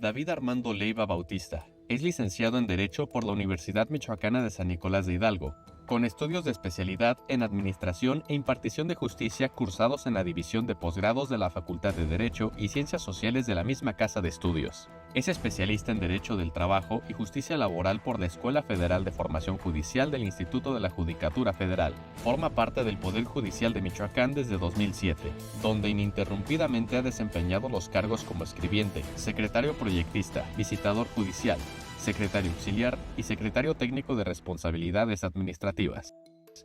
David Armando Leiva Bautista es licenciado en Derecho por la Universidad Michoacana de San Nicolás de Hidalgo, con estudios de especialidad en Administración e Impartición de Justicia cursados en la División de Posgrados de la Facultad de Derecho y Ciencias Sociales de la misma casa de estudios. Es especialista en Derecho del Trabajo y Justicia Laboral por la Escuela Federal de Formación Judicial del Instituto de la Judicatura Federal. Forma parte del Poder Judicial de Michoacán desde 2007, donde ininterrumpidamente ha desempeñado los cargos como escribiente, secretario proyectista, visitador judicial, secretario auxiliar y secretario técnico de responsabilidades administrativas.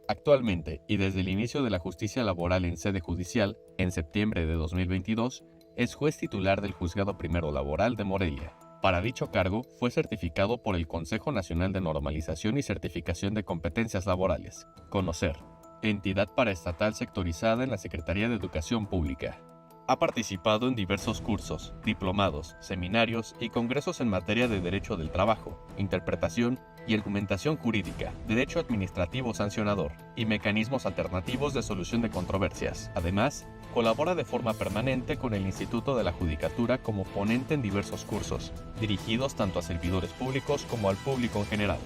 Actualmente, y desde el inicio de la justicia laboral en sede judicial, en septiembre de 2022, es juez titular del Juzgado Primero Laboral de Morelia. Para dicho cargo, fue certificado por el Consejo Nacional de Normalización y Certificación de Competencias Laborales, CONOCER, entidad paraestatal sectorizada en la Secretaría de Educación Pública. Ha participado en diversos cursos, diplomados, seminarios y congresos en materia de derecho del trabajo, interpretación y argumentación jurídica, derecho administrativo sancionador y mecanismos alternativos de solución de controversias. Además, colabora de forma permanente con el Instituto de la Judicatura como ponente en diversos cursos, dirigidos tanto a servidores públicos como al público en general.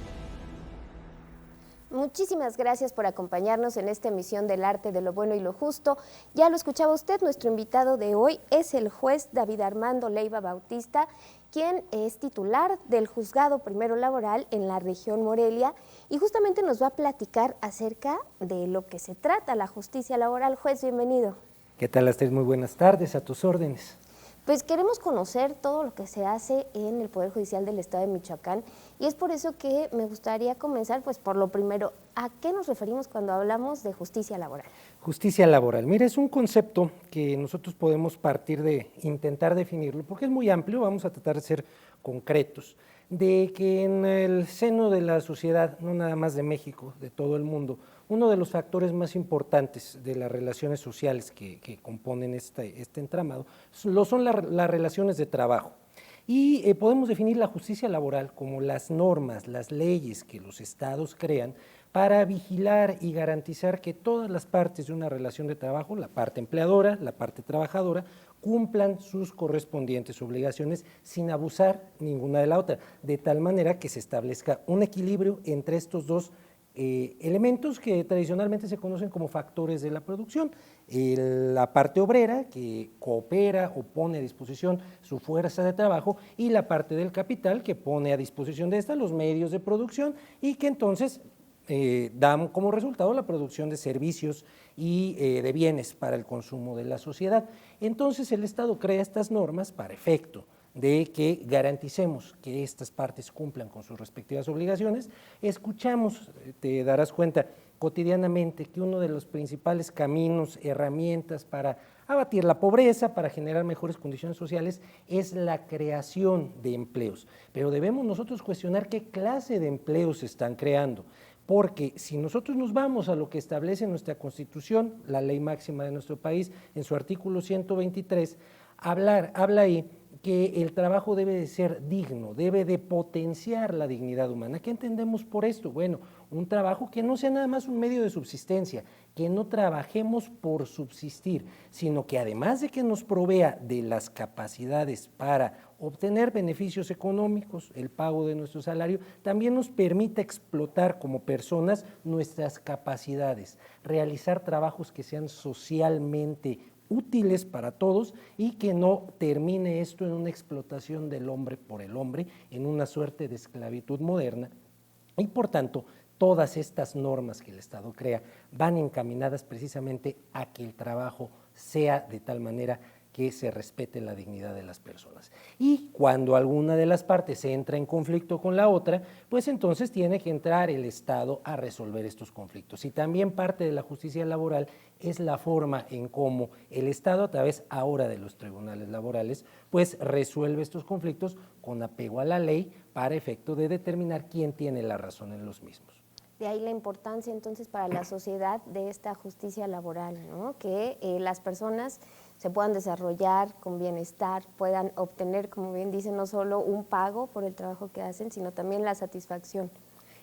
Muchísimas gracias por acompañarnos en esta emisión del Arte de lo Bueno y lo Justo. Ya lo escuchaba usted, nuestro invitado de hoy es el juez David Armando Leiva Bautista, quien es titular del Juzgado Primero Laboral en la región Morelia y justamente nos va a platicar acerca de lo que se trata la justicia laboral. Juez, bienvenido. ¿Qué tal, Astrid? Muy buenas tardes, a tus órdenes. Pues queremos conocer todo lo que se hace en el Poder Judicial del Estado de Michoacán y es por eso que me gustaría comenzar pues por lo primero, ¿a qué nos referimos cuando hablamos de justicia laboral? Justicia laboral. Mira, es un concepto que nosotros podemos partir de intentar definirlo, porque es muy amplio, vamos a tratar de ser concretos, de que en el seno de la sociedad, no nada más de México, de todo el mundo, uno de los factores más importantes de las relaciones sociales que componen este entramado son las relaciones de trabajo. Y podemos definir la justicia laboral como las normas, las leyes que los estados crean para vigilar y garantizar que todas las partes de una relación de trabajo, la parte empleadora, la parte trabajadora, cumplan sus correspondientes obligaciones sin abusar ninguna de la otra, de tal manera que se establezca un equilibrio entre estos dos elementos que tradicionalmente se conocen como factores de la producción, la parte obrera que coopera o pone a disposición su fuerza de trabajo y la parte del capital que pone a disposición de esta los medios de producción y que entonces dan como resultado la producción de servicios y de bienes para el consumo de la sociedad. Entonces el Estado crea estas normas para efecto de que garanticemos que estas partes cumplan con sus respectivas obligaciones. Escuchamos, te darás cuenta cotidianamente que uno de los principales caminos, herramientas para abatir la pobreza, para generar mejores condiciones sociales, es la creación de empleos. Pero debemos nosotros cuestionar qué clase de empleos se están creando. Porque si nosotros nos vamos a lo que establece nuestra Constitución, la ley máxima de nuestro país, en su artículo 123, habla ahí que el trabajo debe de ser digno, debe de potenciar la dignidad humana. ¿Qué entendemos por esto? Bueno, un trabajo que no sea nada más un medio de subsistencia, que no trabajemos por subsistir, sino que además de que nos provea de las capacidades para obtener beneficios económicos, el pago de nuestro salario, también nos permita explotar como personas nuestras capacidades, realizar trabajos que sean socialmente útiles para todos y que no termine esto en una explotación del hombre por el hombre, en una suerte de esclavitud moderna. Y por tanto, todas estas normas que el Estado crea van encaminadas precisamente a que el trabajo sea de tal manera que se respete la dignidad de las personas. Y cuando alguna de las partes entra en conflicto con la otra, pues entonces tiene que entrar el Estado a resolver estos conflictos. Y también parte de la justicia laboral es la forma en cómo el Estado, a través ahora de los tribunales laborales, pues resuelve estos conflictos con apego a la ley para efecto de determinar quién tiene la razón en los mismos. De ahí la importancia entonces para la sociedad de esta justicia laboral, ¿no? Que las personas se puedan desarrollar con bienestar, puedan obtener, como bien dice, no solo un pago por el trabajo que hacen, sino también la satisfacción.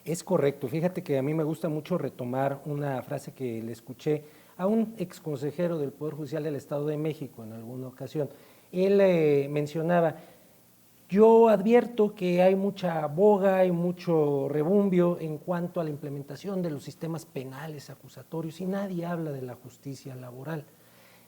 Es correcto, fíjate que a mí me gusta mucho retomar una frase que le escuché a un exconsejero del Poder Judicial del Estado de México en alguna ocasión. Él mencionaba, Yo advierto que hay mucha boga y mucho rebumbio en cuanto a la implementación de los sistemas penales acusatorios y nadie habla de la justicia laboral.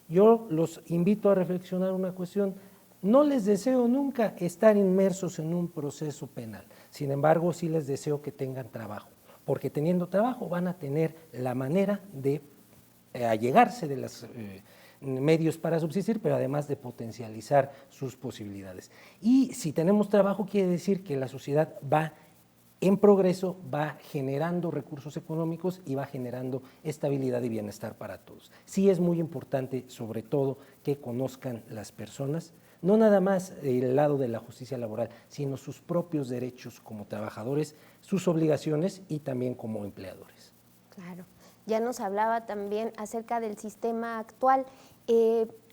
Yo los invito a reflexionar una cuestión. No les deseo nunca estar inmersos en un proceso penal, sin embargo sí les deseo que tengan trabajo, porque teniendo trabajo van a tener la manera de allegarse de los medios para subsistir, pero además de potencializar sus posibilidades. Y si tenemos trabajo quiere decir que la sociedad va en progreso, va generando recursos económicos y va generando estabilidad y bienestar para todos. Sí es muy importante, sobre todo, que conozcan las personas, no nada más el lado de la justicia laboral, sino sus propios derechos como trabajadores, sus obligaciones y también como empleadores. Claro. Ya nos hablaba también acerca del sistema actual.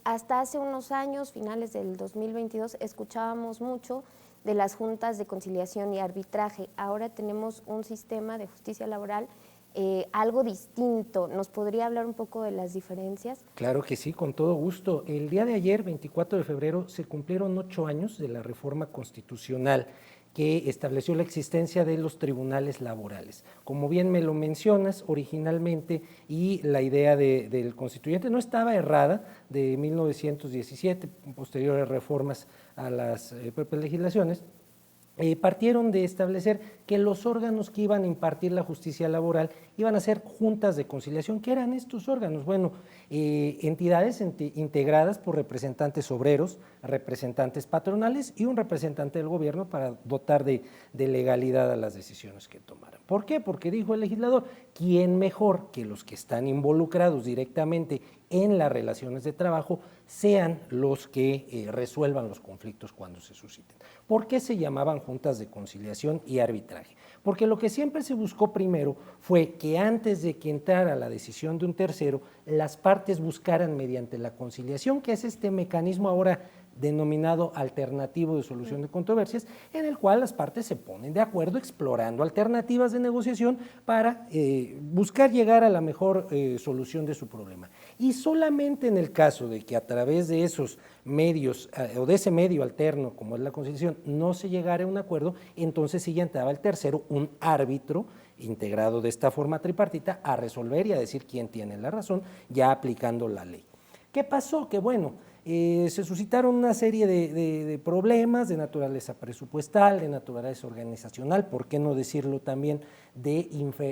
Hasta hace unos años, finales del 2022, escuchábamos mucho de las juntas de conciliación y arbitraje. Ahora tenemos un sistema de justicia laboral algo distinto. ¿Nos podría hablar un poco de las diferencias? Claro que sí, con todo gusto. El día de ayer, 24 de febrero, se cumplieron 8 años de la reforma constitucional que estableció la existencia de los tribunales laborales. Como bien me lo mencionas, originalmente, y la idea del constituyente no estaba errada, de 1917, posteriores reformas a las propias legislaciones, partieron de establecer que los órganos que iban a impartir la justicia laboral iban a ser juntas de conciliación. ¿Qué eran estos órganos? Bueno, entidades integradas por representantes obreros, representantes patronales y un representante del gobierno para dotar de legalidad a las decisiones que tomaran. ¿Por qué? Porque dijo el legislador, ¿quién mejor que los que están involucrados directamente en las relaciones de trabajo sean los que resuelvan los conflictos cuando se susciten? ¿Por qué se llamaban juntas de conciliación y arbitraje? Porque lo que siempre se buscó primero fue que antes de que entrara la decisión de un tercero, las partes buscaran mediante la conciliación, que es este mecanismo ahora denominado alternativo de solución de controversias, en el cual las partes se ponen de acuerdo explorando alternativas de negociación para buscar llegar a la mejor solución de su problema. Y solamente en el caso de que a través de esos medios o de ese medio alterno como es la conciliación no se llegara a un acuerdo, entonces sí ya entraba el tercero, un árbitro integrado de esta forma tripartita a resolver y a decir quién tiene la razón, ya aplicando la ley. ¿Qué pasó? Que bueno, se suscitaron una serie de problemas de naturaleza presupuestal, de naturaleza organizacional, por qué no decirlo también de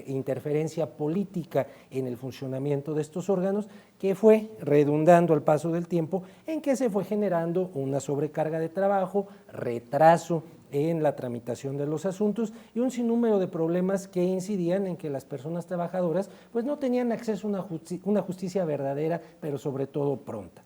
interferencia política en el funcionamiento de estos órganos, que fue redundando al paso del tiempo en que se fue generando una sobrecarga de trabajo, retraso en la tramitación de los asuntos y un sinnúmero de problemas que incidían en que las personas trabajadoras pues no tenían acceso a una justicia verdadera, pero sobre todo pronta.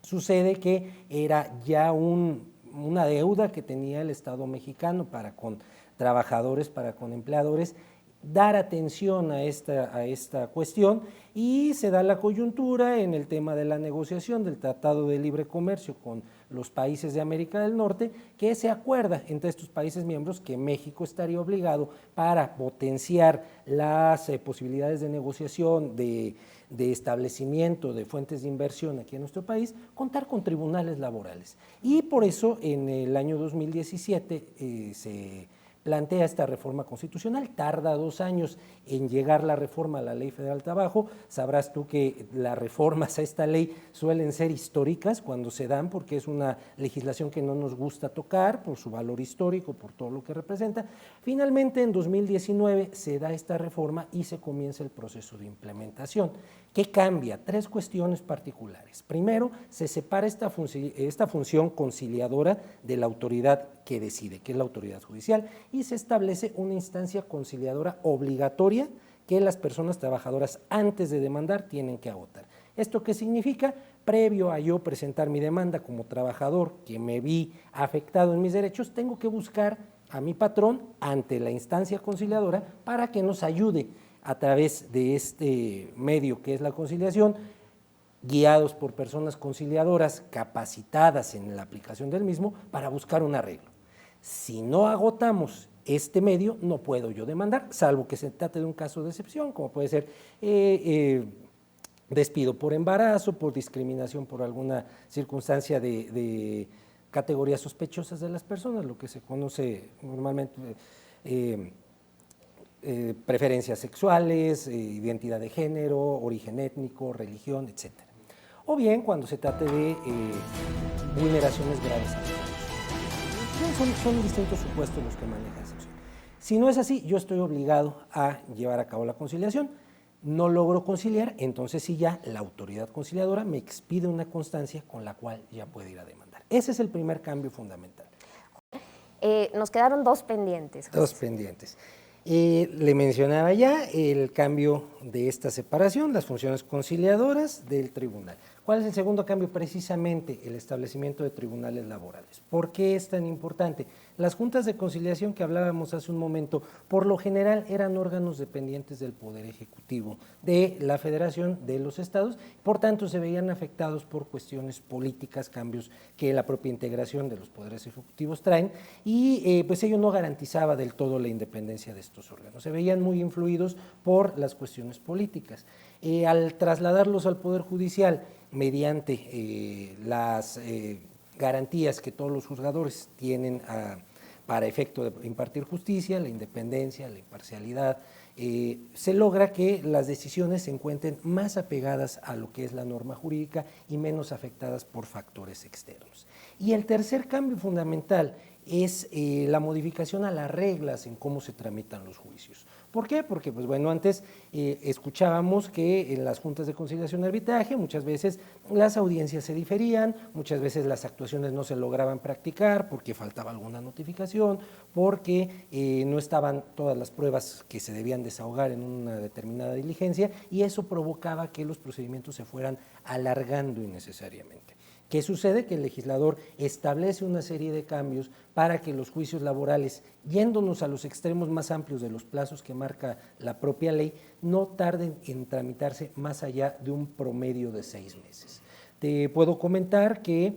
Sucede que era ya una deuda que tenía el Estado mexicano para con trabajadores, para con empleadores, dar atención a esta cuestión y se da la coyuntura en el tema de la negociación del Tratado de Libre Comercio con los países de América del Norte, que se acuerda entre estos países miembros que México estaría obligado para potenciar las posibilidades de negociación, de establecimiento de fuentes de inversión aquí en nuestro país, contar con tribunales laborales. Y por eso en el año 2017 se plantea esta reforma constitucional, tarda 2 años en llegar la reforma a la Ley Federal del Trabajo. Sabrás tú que las reformas a esta ley suelen ser históricas cuando se dan, porque es una legislación que no nos gusta tocar por su valor histórico, por todo lo que representa. Finalmente, en 2019 se da esta reforma y se comienza el proceso de implementación. ¿Qué cambia? 3 cuestiones particulares. Primero, se separa esta función conciliadora de la autoridad que decide, que es la autoridad judicial, y se establece una instancia conciliadora obligatoria que las personas trabajadoras antes de demandar tienen que agotar. ¿Esto qué significa? Previo a yo presentar mi demanda como trabajador que me vi afectado en mis derechos, tengo que buscar a mi patrón ante la instancia conciliadora para que nos ayude a través de este medio que es la conciliación, guiados por personas conciliadoras capacitadas en la aplicación del mismo para buscar un arreglo. Si no agotamos este medio, no puedo yo demandar, salvo que se trate de un caso de excepción, como puede ser despido por embarazo, por discriminación por alguna circunstancia de categorías sospechosas de las personas, lo que se conoce normalmente preferencias sexuales, identidad de género, origen étnico, religión, etc. O bien cuando se trate de vulneraciones graves a los derechos. Son distintos supuestos los que maneja esa opción. Si no es así, yo estoy obligado a llevar a cabo la conciliación. No logro conciliar, entonces sí ya la autoridad conciliadora me expide una constancia con la cual ya puede ir a demandar. Ese es el primer cambio fundamental. Nos quedaron dos pendientes. José. Dos pendientes. Le mencionaba ya el cambio de esta separación, las funciones conciliadoras del tribunal. ¿Cuál es el segundo cambio? Precisamente el establecimiento de tribunales laborales. ¿Por qué es tan importante? Las juntas de conciliación que hablábamos hace un momento, por lo general eran órganos dependientes del Poder Ejecutivo, de la Federación, de los estados, por tanto se veían afectados por cuestiones políticas, cambios que la propia integración de los poderes ejecutivos traen, y pues ello no garantizaba del todo la independencia de estos órganos, se veían muy influidos por las cuestiones políticas. Al trasladarlos al Poder Judicial, mediante las garantías que todos los juzgadores tienen para efecto de impartir justicia, la independencia, la imparcialidad, se logra que las decisiones se encuentren más apegadas a lo que es la norma jurídica y menos afectadas por factores externos. Y el tercer cambio fundamental es la modificación a las reglas en cómo se tramitan los juicios. ¿Por qué? Porque, pues bueno, antes escuchábamos que en las juntas de conciliación y arbitraje muchas veces las audiencias se diferían, muchas veces las actuaciones no se lograban practicar porque faltaba alguna notificación, porque no estaban todas las pruebas que se debían desahogar en una determinada diligencia, y eso provocaba que los procedimientos se fueran alargando innecesariamente. ¿Qué sucede? Que el legislador establece una serie de cambios para que los juicios laborales, yéndonos a los extremos más amplios de los plazos que marca la propia ley, no tarden en tramitarse más allá de un promedio de 6 meses. Te puedo comentar que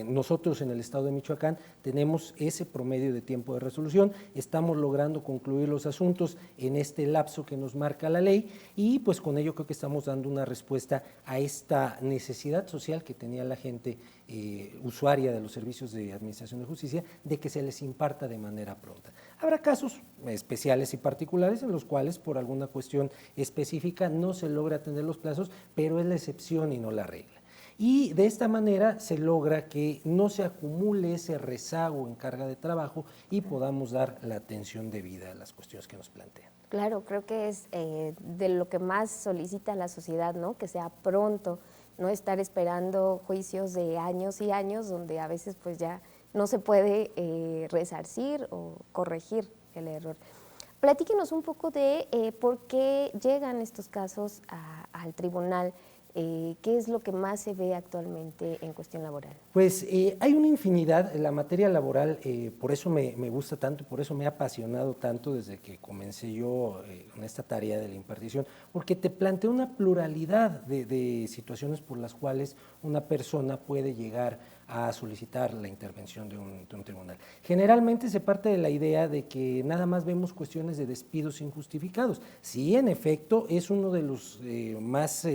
nosotros en el estado de Michoacán tenemos ese promedio de tiempo de resolución, estamos logrando concluir los asuntos en este lapso que nos marca la ley, y pues con ello creo que estamos dando una respuesta a esta necesidad social que tenía la gente usuaria de los servicios de administración de justicia, de que se les imparta de manera pronta. Habrá casos especiales y particulares en los cuales por alguna cuestión específica no se logra atender los plazos, pero es la excepción y no la regla. Y de esta manera se logra que no se acumule ese rezago en carga de trabajo y podamos dar la atención debida a las cuestiones que nos plantean. Claro, creo que es de lo que más solicita la sociedad, ¿no? Que sea pronto, no estar esperando juicios de años y años donde a veces pues ya no se puede resarcir o corregir el error. Platíquenos un poco de por qué llegan estos casos al tribunal. ¿Qué es lo que más se ve actualmente en cuestión laboral? Pues hay una infinidad, la materia laboral, por eso me gusta tanto, por eso me ha apasionado tanto desde que comencé yo en esta tarea de la impartición, porque te plantea una pluralidad de situaciones por las cuales una persona puede llegar a solicitar la intervención de un tribunal. Generalmente se parte de la idea de que nada más vemos cuestiones de despidos injustificados. Sí, en efecto, es uno de los más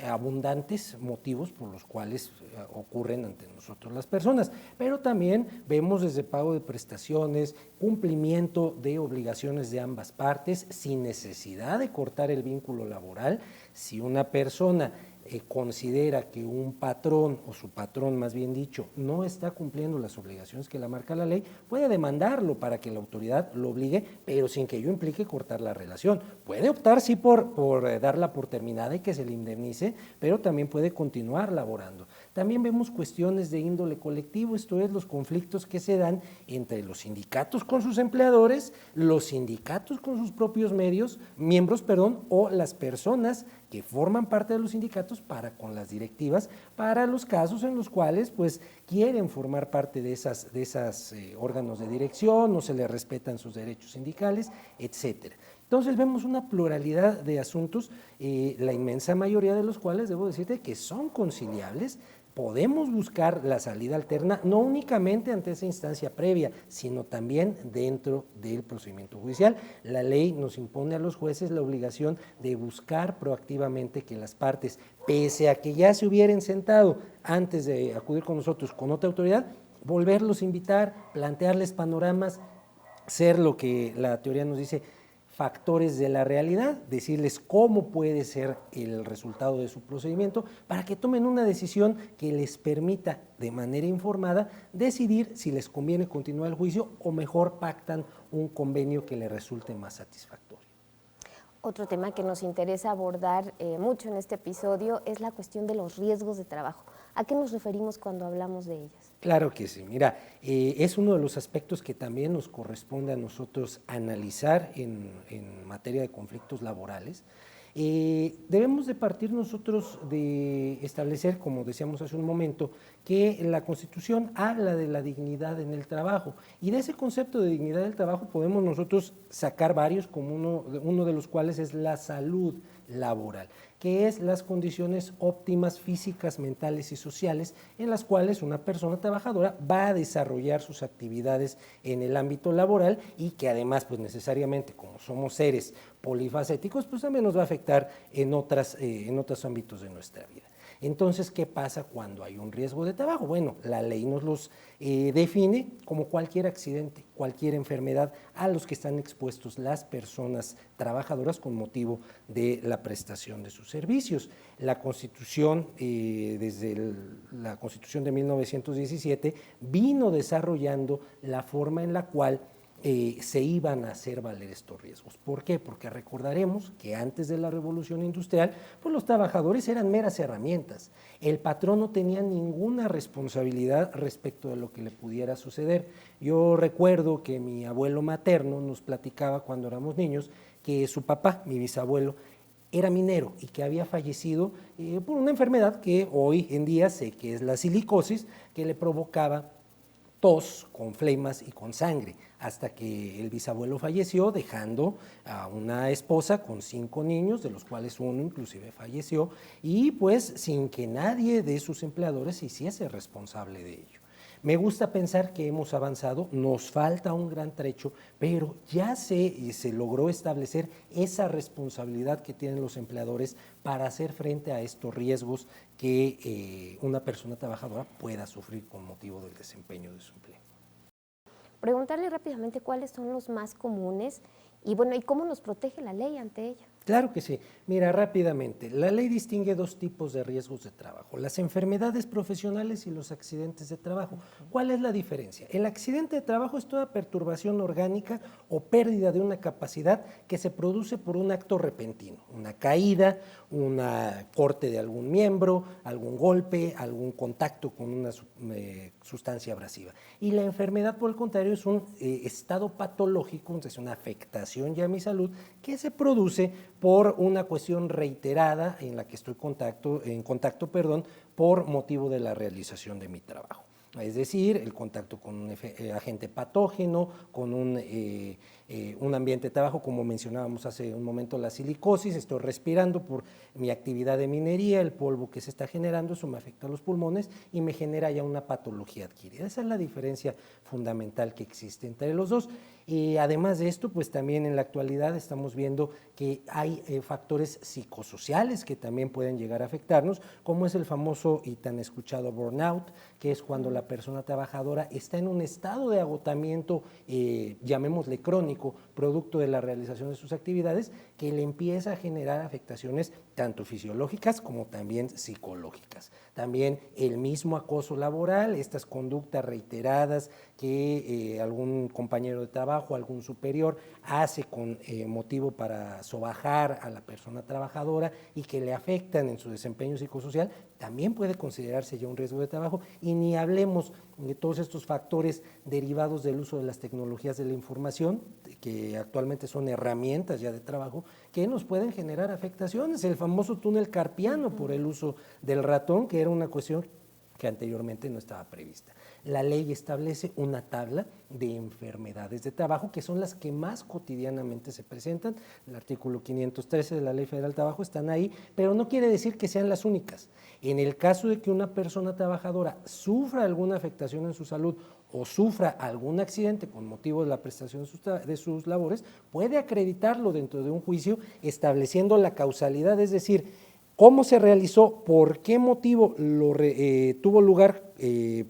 abundantes motivos por los cuales ocurren ante nosotros las personas, pero también vemos desde pago de prestaciones, cumplimiento de obligaciones de ambas partes sin necesidad de cortar el vínculo laboral. Si una persona considera que un patrón, o su patrón más bien dicho, no está cumpliendo las obligaciones que la marca la ley, puede demandarlo para que la autoridad lo obligue, pero sin que ello implique cortar la relación. Puede optar sí por darla por terminada y que se le indemnice, pero también puede continuar laborando. También vemos cuestiones de índole colectivo, esto es, los conflictos que se dan entre los sindicatos con sus empleadores, los sindicatos con sus propios miembros, o las personas que forman parte de los sindicatos para con las directivas, para los casos en los cuales pues quieren formar parte de esas órganos de dirección, no se les respetan sus derechos sindicales, etcétera. Entonces vemos una pluralidad de asuntos, la inmensa mayoría de los cuales debo decirte que son conciliables, podemos buscar la salida alterna, no únicamente ante esa instancia previa, sino también dentro del procedimiento judicial. La ley nos impone a los jueces la obligación de buscar proactivamente que las partes, pese a que ya se hubieran sentado antes de acudir con nosotros con otra autoridad, volverlos a invitar, plantearles panoramas, ser lo que la teoría nos dice, factores de la realidad, decirles cómo puede ser el resultado de su procedimiento para que tomen una decisión que les permita de manera informada decidir si les conviene continuar el juicio o mejor pactan un convenio que les resulte más satisfactorio. Otro tema que nos interesa abordar mucho en este episodio es la cuestión de los riesgos de trabajo. ¿A qué nos referimos cuando hablamos de ellos? Claro que sí. Mira, es uno de los aspectos que también nos corresponde a nosotros analizar en materia de conflictos laborales. Debemos de partir nosotros de establecer, como decíamos hace un momento, que la Constitución habla de la dignidad en el trabajo, y de ese concepto de dignidad del trabajo podemos nosotros sacar varios, como uno de los cuales es la salud laboral, que es las condiciones óptimas físicas, mentales y sociales en las cuales una persona trabajadora va a desarrollar sus actividades en el ámbito laboral, y que además pues necesariamente, como somos seres polifacéticos, pues también nos va a afectar en otros ámbitos de nuestra vida. Entonces, ¿qué pasa cuando hay un riesgo de trabajo? Bueno, la ley nos los define como cualquier accidente, cualquier enfermedad a los que están expuestos las personas trabajadoras con motivo de la prestación de sus servicios. La Constitución, desde la Constitución de 1917, vino desarrollando la forma en la cual se iban a hacer valer estos riesgos. ¿Por qué? Porque recordaremos que antes de la Revolución Industrial, pues los trabajadores eran meras herramientas. El patrón no tenía ninguna responsabilidad respecto de lo que le pudiera suceder. Yo recuerdo que mi abuelo materno nos platicaba cuando éramos niños que su papá, mi bisabuelo, era minero y que había fallecido por una enfermedad que hoy en día sé que es la silicosis, que le provocaba tos con flemas y con sangre, hasta que el bisabuelo falleció, dejando a una esposa con 5 niños, de los cuales uno inclusive falleció, y pues sin que nadie de sus empleadores se hiciese responsable de ello. Me gusta pensar que hemos avanzado, nos falta un gran trecho, pero ya se logró establecer esa responsabilidad que tienen los empleadores para hacer frente a estos riesgos que una persona trabajadora pueda sufrir con motivo del desempeño de su empleo. Preguntarle rápidamente cuáles son los más comunes y bueno, ¿y cómo nos protege la ley ante ello? Claro que sí. Mira, rápidamente, la ley distingue 2 tipos de riesgos de trabajo: las enfermedades profesionales y los accidentes de trabajo. ¿Cuál es la diferencia? El accidente de trabajo es toda perturbación orgánica o pérdida de una capacidad que se produce por un acto repentino, una caída, un corte de algún miembro, algún golpe, algún contacto con una sustancia abrasiva. Y la enfermedad, por el contrario, es un estado patológico, es una afectación ya a mi salud que se produce por una cuestión reiterada en la que estoy en contacto, por motivo de la realización de mi trabajo. Es decir, el contacto con un agente patógeno, con un ambiente de trabajo, como mencionábamos hace un momento, la silicosis, estoy respirando por mi actividad de minería, el polvo que se está generando, eso me afecta a los pulmones y me genera ya una patología adquirida. Esa es la diferencia fundamental que existe entre los dos. Y además de esto, pues también en la actualidad estamos viendo que hay factores psicosociales que también pueden llegar a afectarnos, como es el famoso y tan escuchado burnout, que es cuando la persona trabajadora está en un estado de agotamiento, llamémosle crónico, producto de la realización de sus actividades, que le empieza a generar afectaciones tanto fisiológicas como también psicológicas. También el mismo acoso laboral, estas conductas reiteradas que algún compañero de trabajo, algún superior hace con motivo para sobajar a la persona trabajadora y que le afectan en su desempeño psicosocial, también puede considerarse ya un riesgo de trabajo. Y ni hablemos de todos estos factores derivados del uso de las tecnologías de la información, que actualmente son herramientas ya de trabajo, que nos pueden generar afectaciones. El famoso túnel carpiano por el uso del ratón, que era una cuestión que anteriormente no estaba prevista. La ley establece una tabla de enfermedades de trabajo que son las que más cotidianamente se presentan. El artículo 513 de la Ley Federal del Trabajo están ahí, pero no quiere decir que sean las únicas. En el caso de que una persona trabajadora sufra alguna afectación en su salud o sufra algún accidente con motivo de la prestación de sus labores, puede acreditarlo dentro de un juicio estableciendo la causalidad, es decir, cómo se realizó, por qué motivo tuvo lugar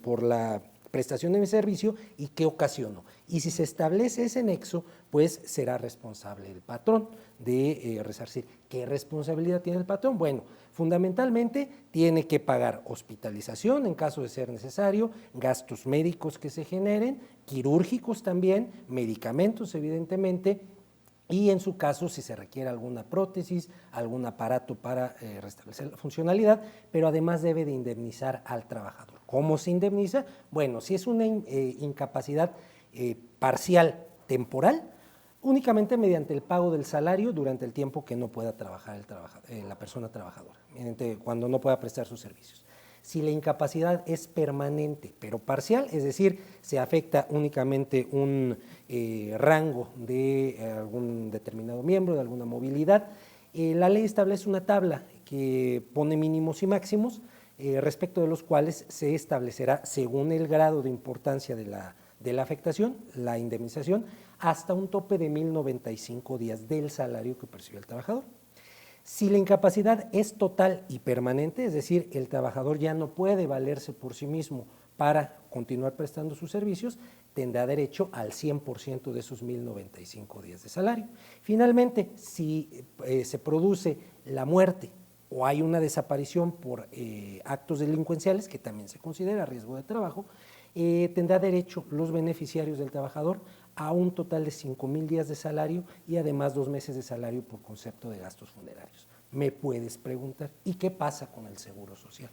por la prestación de mi servicio y qué ocasionó. Y si se establece ese nexo, pues será responsable el patrón de resarcir. ¿Qué responsabilidad tiene el patrón? Bueno, fundamentalmente tiene que pagar hospitalización en caso de ser necesario, gastos médicos que se generen, quirúrgicos también, medicamentos evidentemente, y en su caso si se requiere alguna prótesis, algún aparato para restablecer la funcionalidad, pero además debe de indemnizar al trabajador. ¿Cómo se indemniza? Bueno, si es una incapacidad parcial temporal, únicamente mediante el pago del salario durante el tiempo que no pueda trabajar la persona trabajadora, cuando no pueda prestar sus servicios. Si la incapacidad es permanente pero parcial, es decir, se afecta únicamente un rango de algún determinado miembro, de alguna movilidad, la ley establece una tabla que pone mínimos y máximos, respecto de los cuales se establecerá, según el grado de importancia de la afectación, la indemnización, hasta un tope de 1,095 días del salario que percibe el trabajador. Si la incapacidad es total y permanente, es decir, el trabajador ya no puede valerse por sí mismo para continuar prestando sus servicios, tendrá derecho al 100% de esos 1,095 días de salario. Finalmente, si se produce la muerte o hay una desaparición por actos delincuenciales, que también se considera riesgo de trabajo, tendrá derecho los beneficiarios del trabajador a un total de 5,000 días de salario y además 2 meses de salario por concepto de gastos funerarios. Me puedes preguntar, ¿y qué pasa con el Seguro Social?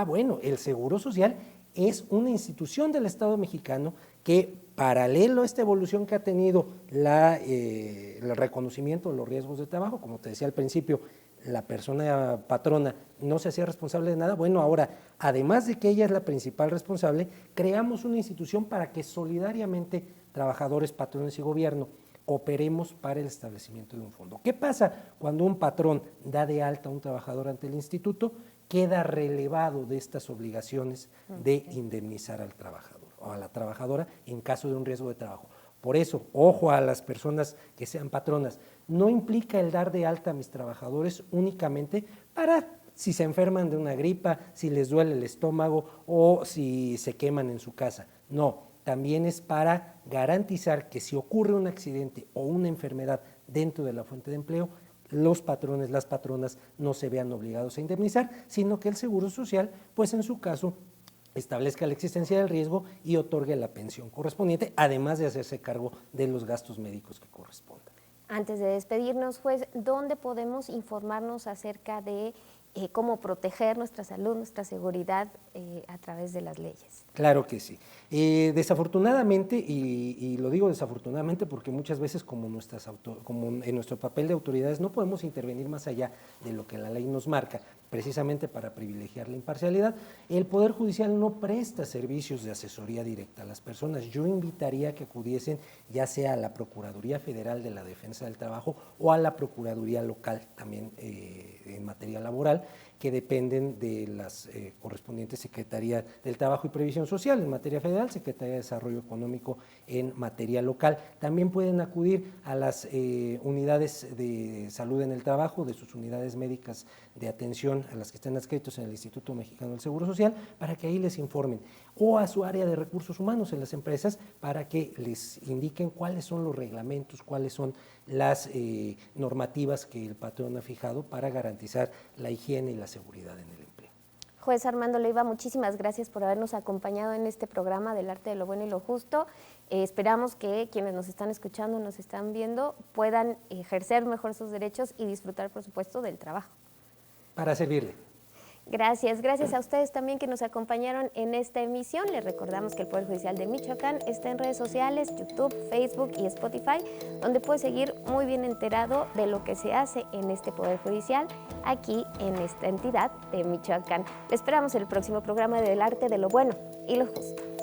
Bueno, el Seguro Social es una institución del Estado mexicano que, paralelo a esta evolución que ha tenido el reconocimiento de los riesgos de trabajo, como te decía al principio, la persona patrona no se hacía responsable de nada, bueno, ahora, además de que ella es la principal responsable, creamos una institución para que solidariamente trabajadores, patrones y gobierno operemos para el establecimiento de un fondo. ¿Qué pasa cuando un patrón da de alta a un trabajador ante el instituto? Queda relevado de estas obligaciones de indemnizar al trabajador o a la trabajadora en caso de un riesgo de trabajo. Por eso, ojo a las personas que sean patronas, no implica el dar de alta a mis trabajadores únicamente para si se enferman de una gripa, si les duele el estómago o si se queman en su casa. No, también es para garantizar que si ocurre un accidente o una enfermedad dentro de la fuente de empleo, los patrones, las patronas no se vean obligados a indemnizar, sino que el Seguro Social, pues en su caso, establezca la existencia del riesgo y otorgue la pensión correspondiente, además de hacerse cargo de los gastos médicos que correspondan. Antes de despedirnos, juez, ¿dónde podemos informarnos acerca de cómo proteger nuestra salud, nuestra seguridad a través de las leyes? Claro que sí. Desafortunadamente, y lo digo desafortunadamente porque muchas veces como en nuestro papel de autoridades no podemos intervenir más allá de lo que la ley nos marca, precisamente para privilegiar la imparcialidad, el Poder Judicial no presta servicios de asesoría directa a las personas. Yo invitaría a que acudiesen ya sea a la Procuraduría Federal de la Defensa del Trabajo o a la Procuraduría Local también en materia laboral, que dependen de las correspondientes Secretaría del Trabajo y Previsión Social en materia federal, Secretaría de Desarrollo Económico en materia local. También pueden acudir a las unidades de salud en el trabajo, de sus unidades médicas de atención a las que estén adscritos en el Instituto Mexicano del Seguro Social, para que ahí les informen, o a su área de recursos humanos en las empresas para que les indiquen cuáles son los reglamentos, cuáles son las normativas que el patrón ha fijado para garantizar la higiene y la seguridad en el empleo. Juez Armando Leiva, muchísimas gracias por habernos acompañado en este programa del arte de lo bueno y lo justo. Esperamos que quienes nos están escuchando, nos están viendo, puedan ejercer mejor sus derechos y disfrutar, por supuesto, del trabajo. Para servirle. Gracias, gracias a ustedes también que nos acompañaron en esta emisión. Les recordamos que el Poder Judicial de Michoacán está en redes sociales, YouTube, Facebook y Spotify, donde puede seguir muy bien enterado de lo que se hace en este Poder Judicial aquí en esta entidad de Michoacán. Les esperamos el próximo programa del Arte de lo Bueno y lo Justo.